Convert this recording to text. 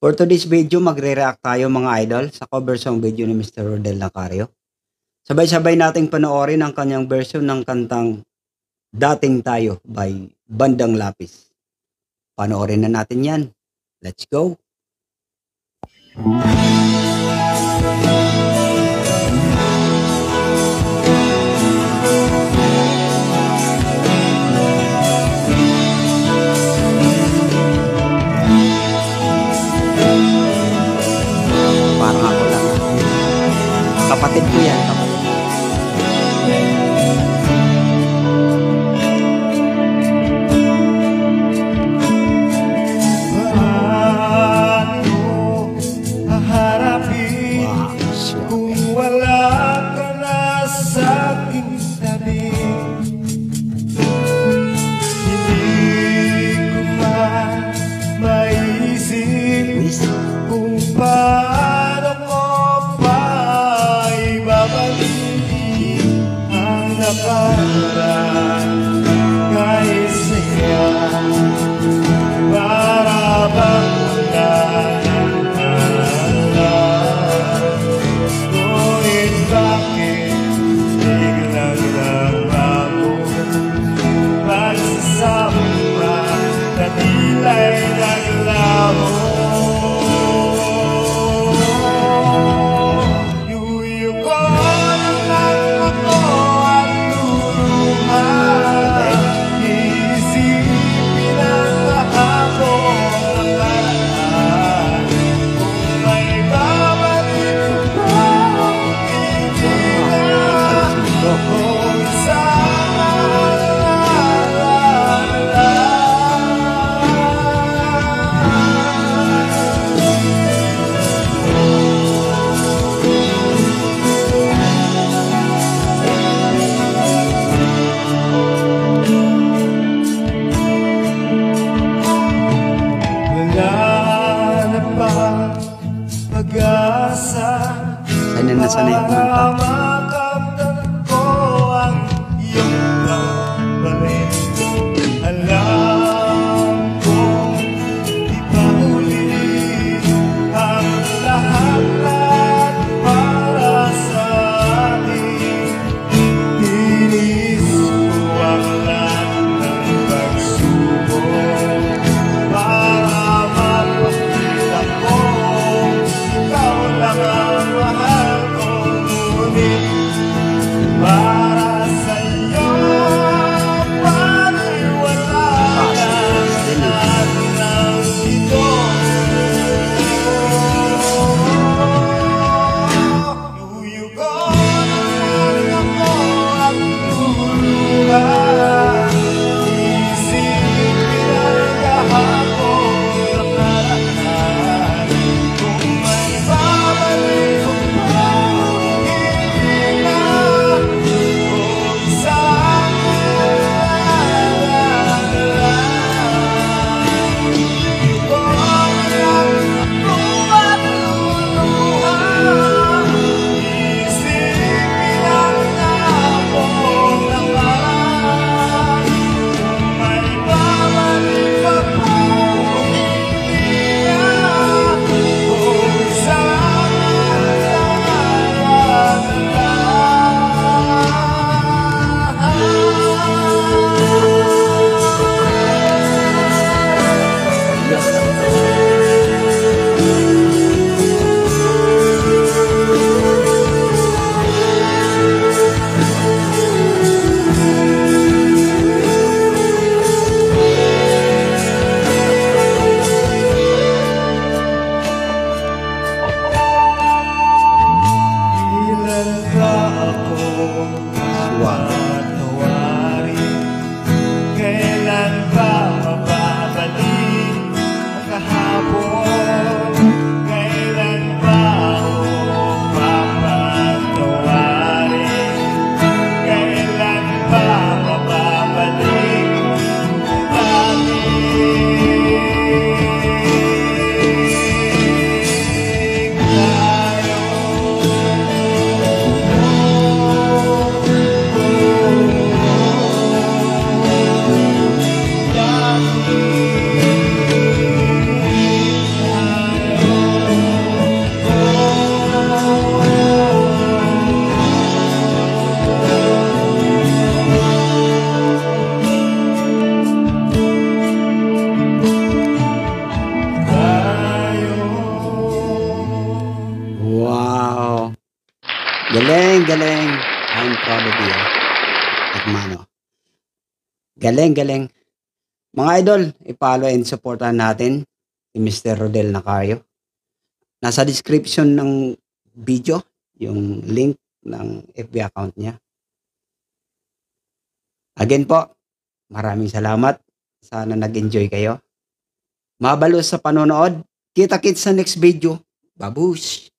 For today's video, magre-react tayo mga idol sa cover song video ni Mr. Rodel Nacario. Sabay-sabay nating panoorin ang kanyang version ng kantang Dating Tayo by Bandang Lapis. Panoorin na natin yan. Let's go! Parang ako lang. Kapatid ko yan, kapatid. Paano haharapin kung wala ka na sa aking tabi? Hindi ko maisip kung paano ko pa ibabalik ang nakaraan. Kahit saya para bang wala ng alam, ngunit bakit biglang nagbago? Pagsasama pa na tila'y naglaho. Yuyuko na lang ako at luluha. Iisipin ang kahapon nakaraan. Kung may babalik pa ang kaibigan, kung sana wala na ba pag-asa? Sanay na sanay ako ng Para makamtan ko ang iyong pagbalik. Alam kong di pa huli ang lahat para sa atin. Tinis ko ang lahat ng pagsubok para mapakita ko ikaw lang ang mahal ko. Ngunit galing. I'm proud of you, hermano. Galing, galing. Mga idol, i-follow and supportan natin si Mr. Rodel Nacario. Nasa description ng video, yung link ng FB account niya. Again po, maraming salamat. Sana nag-enjoy kayo. Mabalos sa panonood. Kita-kits sa next video. Babush!